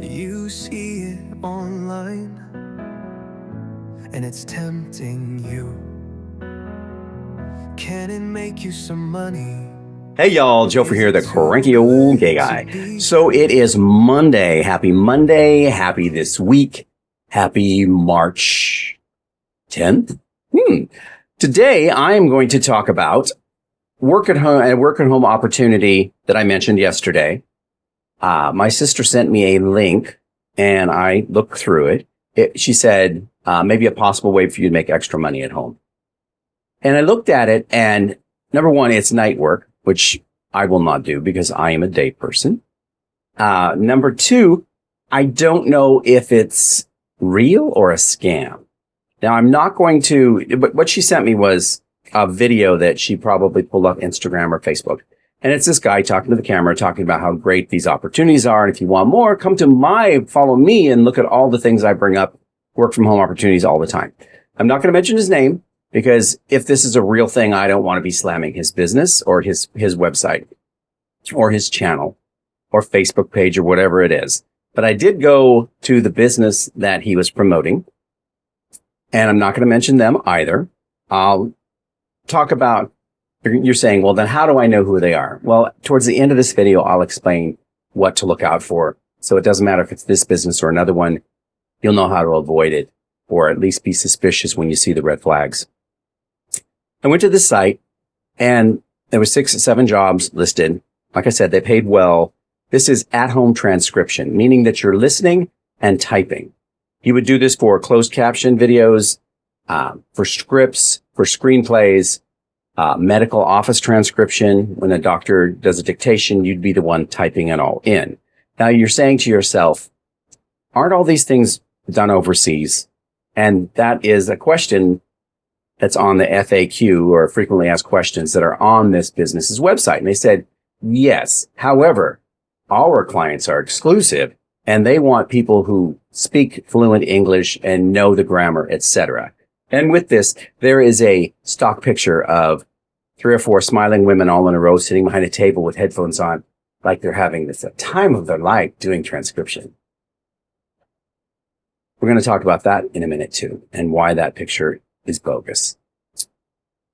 You see it online, and it's tempting you. Can it make you some money? Hey y'all, Joefer here, the cranky old gay guy. So it is Monday. Happy Monday. Happy this week. Happy March 10th. Today I am going to talk about work at home opportunity that I mentioned yesterday. My sister sent me a link and I looked through it. She said, maybe a possible way for you to make extra money at home. And I looked at it, and number one, it's night work, which I will not do because I am a day person. Number two, I don't know if it's real or a scam. Now, I'm not going to, but what she sent me was a video that she probably pulled off Instagram or Facebook. And it's this guy talking to the camera, talking about how great these opportunities are. And if you want more, follow me and look at all the things I bring up, work from home opportunities all the time. I'm not going to mention his name because if this is a real thing, I don't want to be slamming his business or his website or his channel or Facebook page or whatever it is. But I did go to the business that he was promoting, and I'm not going to mention them either. I'll talk about, you're saying, well, then how do I know who they are? Well, towards the end of this video, I'll explain what to look out for. So it doesn't matter if it's this business or another one, you'll know how to avoid it or at least be suspicious when you see the red flags. I went to this site and there were 6 or 7 jobs listed. Like I said, they paid well. This is at-home transcription, meaning that you're listening and typing. You would do this for closed caption videos, for scripts, for screenplays, medical office transcription. When a doctor does a dictation, you'd be the one typing it all in. Now you're saying to yourself, aren't all these things done overseas? And that is a question that's on the FAQ, or frequently asked questions, that are on this business's website. And they said, yes. However, our clients are exclusive and they want people who speak fluent English and know the grammar, etc. And with this, there is a stock picture of 3 or 4 smiling women all in a row sitting behind a table with headphones on, like they're having the time of their life doing transcription. We're going to talk about that in a minute too, and why that picture is bogus.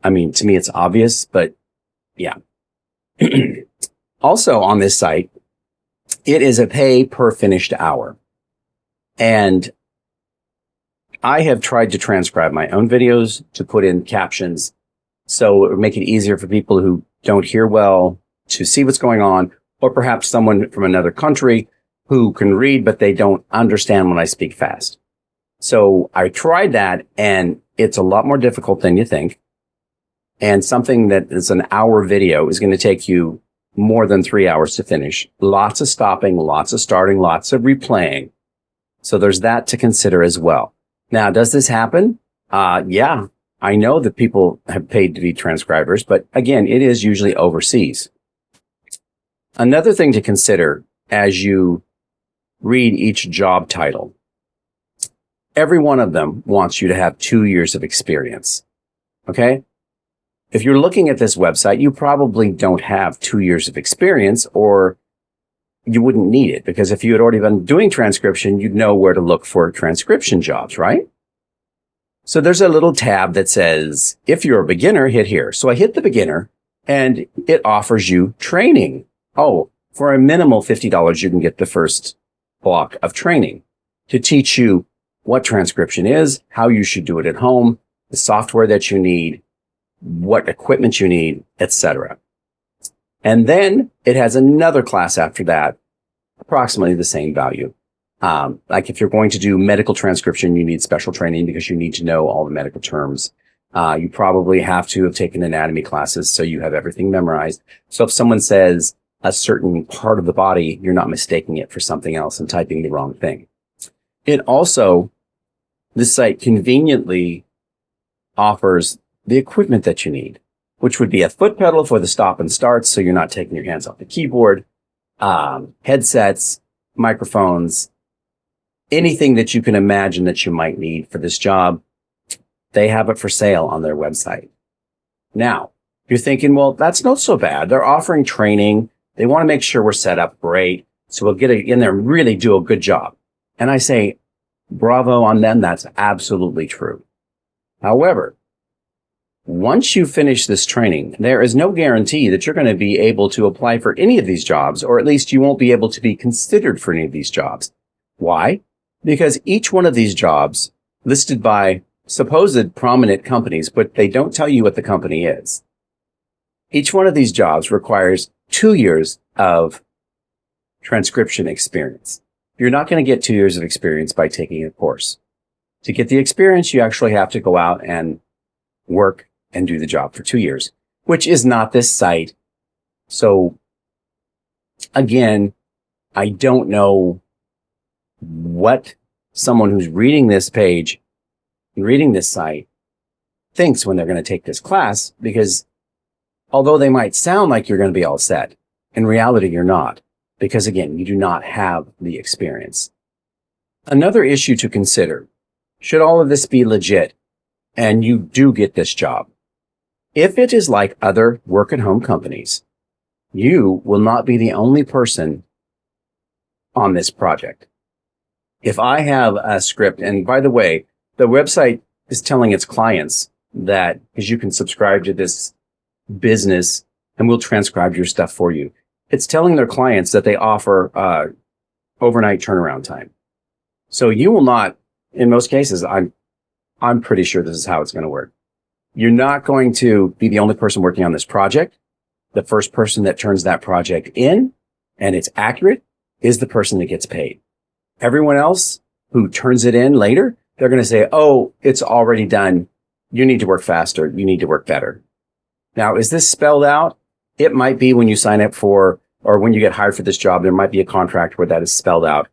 I mean, to me, it's obvious, but yeah. Also on this site, it is a pay per finished hour. And I have tried to transcribe my own videos to put in captions so it would make it easier for people who don't hear well to see what's going on, or perhaps someone from another country who can read, but they don't understand when I speak fast. So I tried that, and it's a lot more difficult than you think. And something that is an hour video is going to take you more than 3 hours to finish. Lots of stopping, lots of starting, lots of replaying. So there's that to consider as well. Now, does this happen? Yeah, I know that people have paid to be transcribers, but again, it is usually overseas. Another thing to consider as you read each job title, every one of them wants you to have 2 years of experience. Okay? If you're looking at this website, you probably don't have 2 years of experience, or you wouldn't need it, because if you had already been doing transcription, you'd know where to look for transcription jobs, right? So there's a little tab that says, if you're a beginner, hit here. So I hit the beginner, and it offers you training. Oh, for a minimal $50, you can get the first block of training to teach you what transcription is, how you should do it at home, the software that you need, what equipment you need, etc. And then it has another class after that, approximately the same value. Like if you're going to do medical transcription, you need special training because you need to know all the medical terms. You probably have to have taken anatomy classes so you have everything memorized. So if someone says a certain part of the body, you're not mistaking it for something else and typing the wrong thing. It also, this site conveniently offers the equipment that you need, which would be a foot pedal for the stop and start, so you're not taking your hands off the keyboard, headsets, microphones, anything that you can imagine that you might need for this job. They have it for sale on their website. Now, you're thinking, well, that's not so bad. They're offering training. They want to make sure we're set up great. So we'll get in there and really do a good job. And I say, bravo on them. That's absolutely true. However, once you finish this training, there is no guarantee that you're going to be able to apply for any of these jobs, or at least you won't be able to be considered for any of these jobs. Why? Because each one of these jobs listed by supposed prominent companies, but they don't tell you what the company is. Each one of these jobs requires 2 years of transcription experience. You're not going to get 2 years of experience by taking a course. To get the experience, you actually have to go out and work and do the job for 2 years, which is not this site. So again, I don't know what someone who's reading this page, reading this site, thinks when they're going to take this class, because although they might sound like you're going to be all set, in reality, you're not, because again, you do not have the experience. Another issue to consider, should all of this be legit and you do get this job, if it is like other work-at-home companies, you will not be the only person on this project. If I have a script, and by the way, the website is telling its clients that, because you can subscribe to this business and we'll transcribe your stuff for you. It's telling their clients that they offer overnight turnaround time. So you will not, in most cases, I'm pretty sure this is how it's going to work. You're not going to be the only person working on this project. The first person that turns that project in and it's accurate is the person that gets paid. Everyone else who turns it in later, they're going to say, oh, it's already done. You need to work faster. You need to work better. Now, is this spelled out? It might be when you sign up for, or when you get hired for this job, there might be a contract where that is spelled out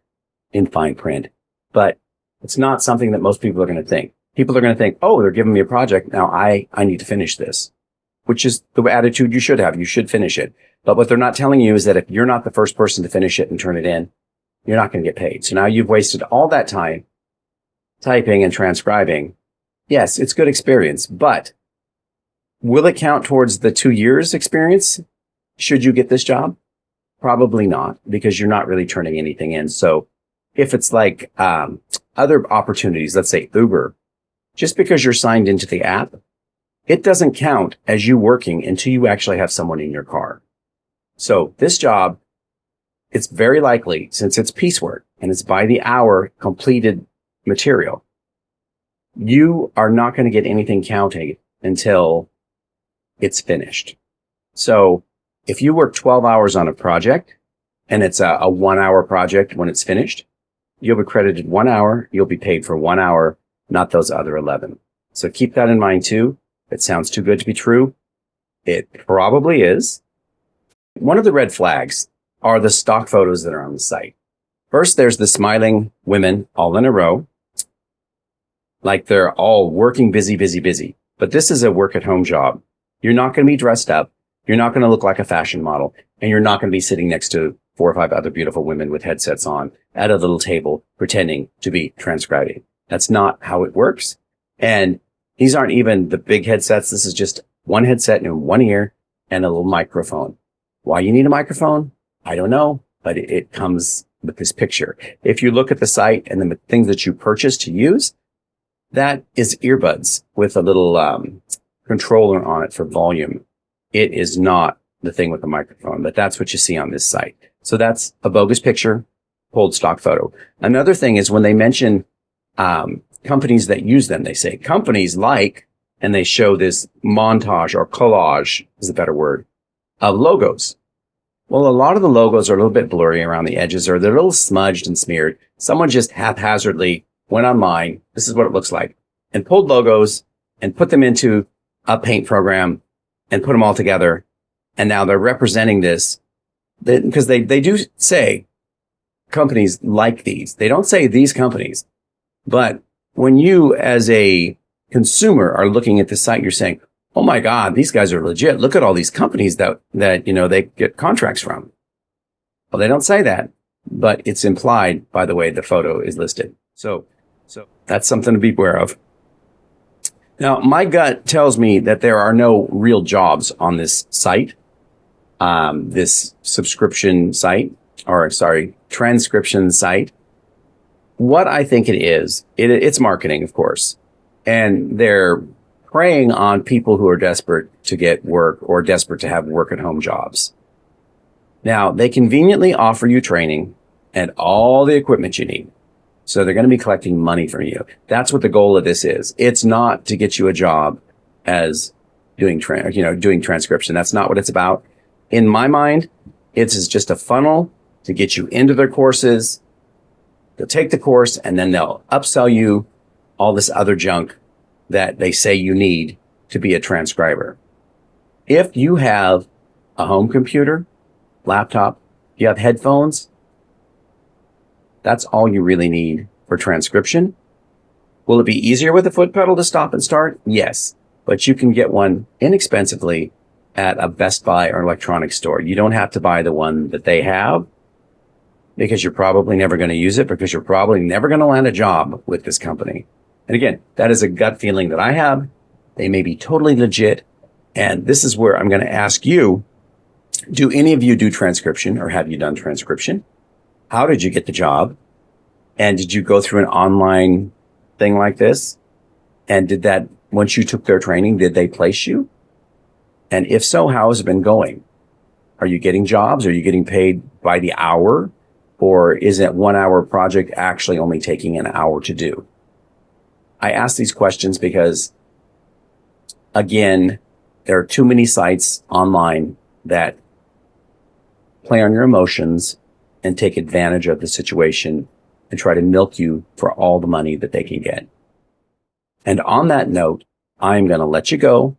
in fine print, but it's not something that most people are going to think. People are going to think, oh, they're giving me a project. Now I need to finish this, which is the attitude you should have. You should finish it. But what they're not telling you is that if you're not the first person to finish it and turn it in, you're not going to get paid. So now you've wasted all that time typing and transcribing. Yes, it's good experience, but will it count towards the 2 years experience? Should you get this job? Probably not, because you're not really turning anything in. So if it's like other opportunities, let's say Uber, just because you're signed into the app, it doesn't count as you working until you actually have someone in your car. So this job, it's very likely, since it's piecework and it's by the hour completed material, you are not going to get anything counted until it's finished. So if you work 12 hours on a project and it's a 1 hour project when it's finished, you'll be credited 1 hour. You'll be paid for 1 hour, not those other 11. So keep that in mind too. It sounds too good to be true. It probably is. One of the red flags are the stock photos that are on the site. First, there's the smiling women all in a row, like they're all working busy, busy, busy. But this is a work at home job. You're not going to be dressed up. You're not going to look like a fashion model, and you're not going to be sitting next to 4 or 5 other beautiful women with headsets on at a little table pretending to be transcribing. That's not how it works. And these aren't even the big headsets. This is just one headset in one ear and a little microphone. Why you need a microphone? I don't know, but it comes with this picture. If you look at the site and the things that you purchase to use, that is earbuds with a little controller on it for volume. It is not the thing with the microphone, but that's what you see on this site. So that's a bogus picture, pulled stock photo. Another thing is when they mention companies that use them, they say companies like, and they show this montage or collage is a better word, of logos. Well, a lot of the logos are a little bit blurry around the edges, or they're a little smudged and smeared. Someone just haphazardly went online, this is what it looks like, and pulled logos and put them into a paint program and put them all together. And now they're representing this because they do say companies like these. They don't say these companies. But when you as a consumer are looking at the site, you're saying, oh my God, these guys are legit. Look at all these companies that they get contracts from. Well, they don't say that, but it's implied by the way the photo is listed. So that's something to be aware of. Now, my gut tells me that there are no real jobs on this site, this subscription site transcription site. What I think it is, it's marketing, of course. And they're preying on people who are desperate to get work or desperate to have work at home jobs. Now, they conveniently offer you training and all the equipment you need. So they're going to be collecting money from you. That's what the goal of this is. It's not to get you a job as doing transcription. That's not what it's about. In my mind, it's just a funnel to get you into their courses. They'll take the course and then they'll upsell you all this other junk that they say you need to be a transcriber. If you have a home computer, laptop, you have headphones, that's all you really need for transcription. Will it be easier with a foot pedal to stop and start? Yes, but you can get one inexpensively at a Best Buy or electronics store. You don't have to buy the one that they have because you're probably never going to use it because you're probably never going to land a job with this company. And again, that is a gut feeling that I have. They may be totally legit. And this is where I'm going to ask you, do any of you do transcription or have you done transcription? How did you get the job? And did you go through an online thing like this? And did that, once you took their training, did they place you? And if so, how has it been going? Are you getting jobs? Are you getting paid by the hour? Or is that 1 hour project actually only taking an hour to do? I ask these questions because, again, there are too many sites online that play on your emotions and take advantage of the situation and try to milk you for all the money that they can get. And on that note, I'm going to let you go.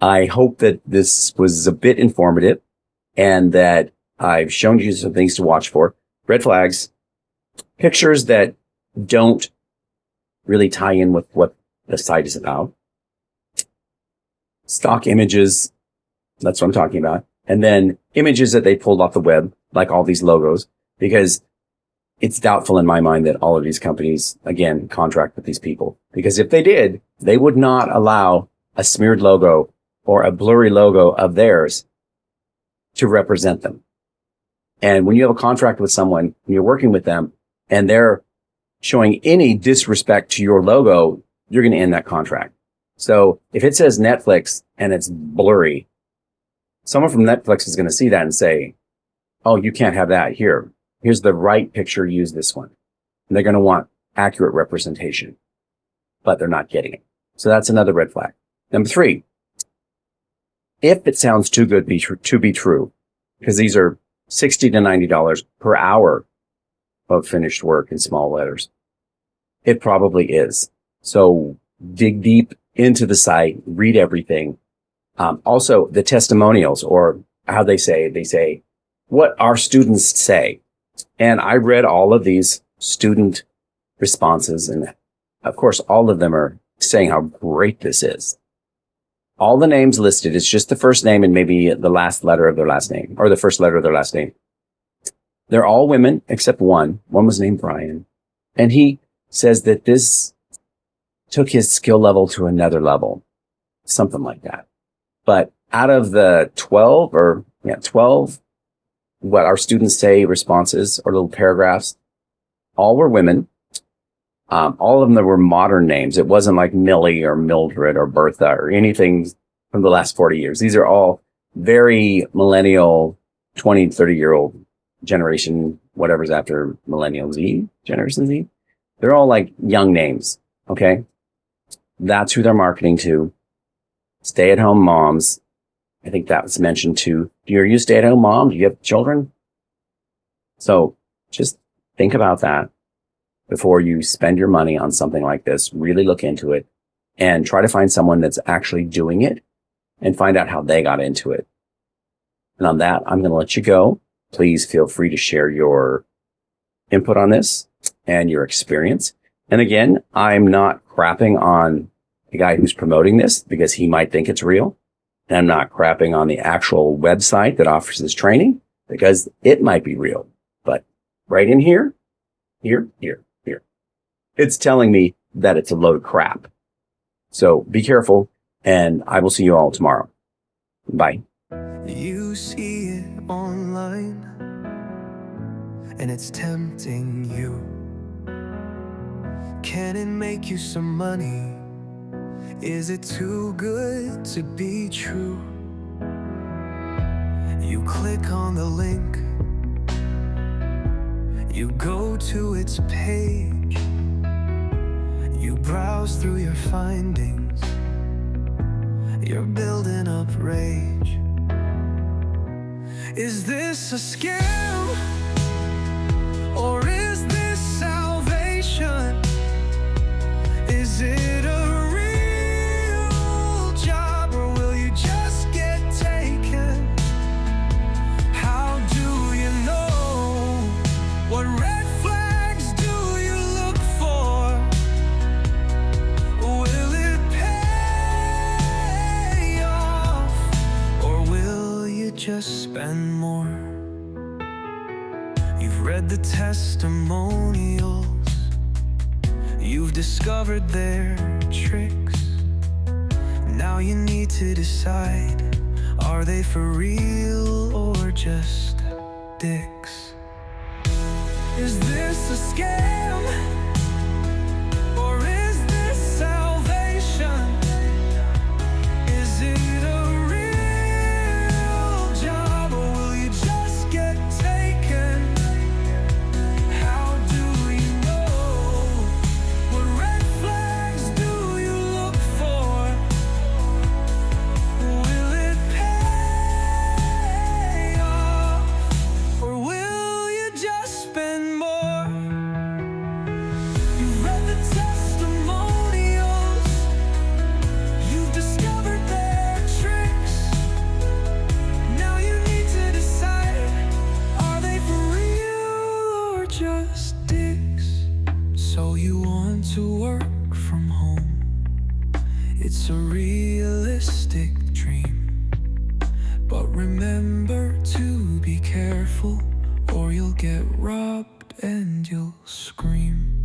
I hope that this was a bit informative and that I've shown you some things to watch for. Red flags, pictures that don't really tie in with what the site is about. Stock images, that's what I'm talking about. And then images that they pulled off the web, like all these logos, because it's doubtful in my mind that all of these companies, again, contract with these people. Because if they did, they would not allow a smeared logo or a blurry logo of theirs to represent them. And when you have a contract with someone, and you're working with them, and they're showing any disrespect to your logo, you're going to end that contract. So if it says Netflix and it's blurry, someone from Netflix is going to see that and say, oh, you can't have that here. Here's the right picture. Use this one. And they're going to want accurate representation, but they're not getting it. So that's another red flag. Number 3, if it sounds too good to be true, because these are $60 to $90 per hour of finished work in small letters, it probably is. So dig deep into the site, read everything. Also the testimonials, or how they say what our students say. And I read all of these student responses, and of course, all of them are saying how great this is. All the names listed, it's just the first name and maybe the last letter of their last name, or the first letter of their last name. They're all women except one. One was named Brian. And he says that this took his skill level to another level, something like that. But out of the 12, what our students say responses or little paragraphs, all were women. All of them were modern names. It wasn't like Millie or Mildred or Bertha or anything from the last 40 years. These are all very millennial, 20, 30-year-old generation, whatever's after Millennial Z, Generation Z. They're all like young names, okay? That's who they're marketing to. Stay-at-home moms. I think that was mentioned too. Are you a stay-at-home mom? Do you have children? So just think about that before you spend your money on something like this. Really look into it and try to find someone that's actually doing it and find out how they got into it. And on that, I'm going to let you go. Please feel free to share your input on this and your experience. And again, I'm not crapping on the guy who's promoting this because he might think it's real. And I'm not crapping on the actual website that offers this training because it might be real. But right in here, it's telling me that it's a load of crap. So be careful, and I will see you all tomorrow. Bye. You see it online, and it's tempting you. Can it make you some money? Is it too good to be true? You click on the link, you go to its page, you browse through your findings, you're building up rage. Is this a scam? Or is this salvation? Is it a real job, or will you just get taken? How do you know? What red flags do you look for? Will it pay off, or will you just spend more? You've read the testimonials, you've discovered their tricks. Now you need to decide, are they for real or just dicks? Is this a scam? Or is this salvation? Is it a real job, or will you just get taken? How do you know? What red flags do you look for? Will it pay off, or will you just spend more? You've read the testimonials, you've discovered their tricks. Now you need to decide, are they for real or just dicks? So you want to work from home, it's a realistic dream. But remember to be careful, or you'll get robbed and you'll scream.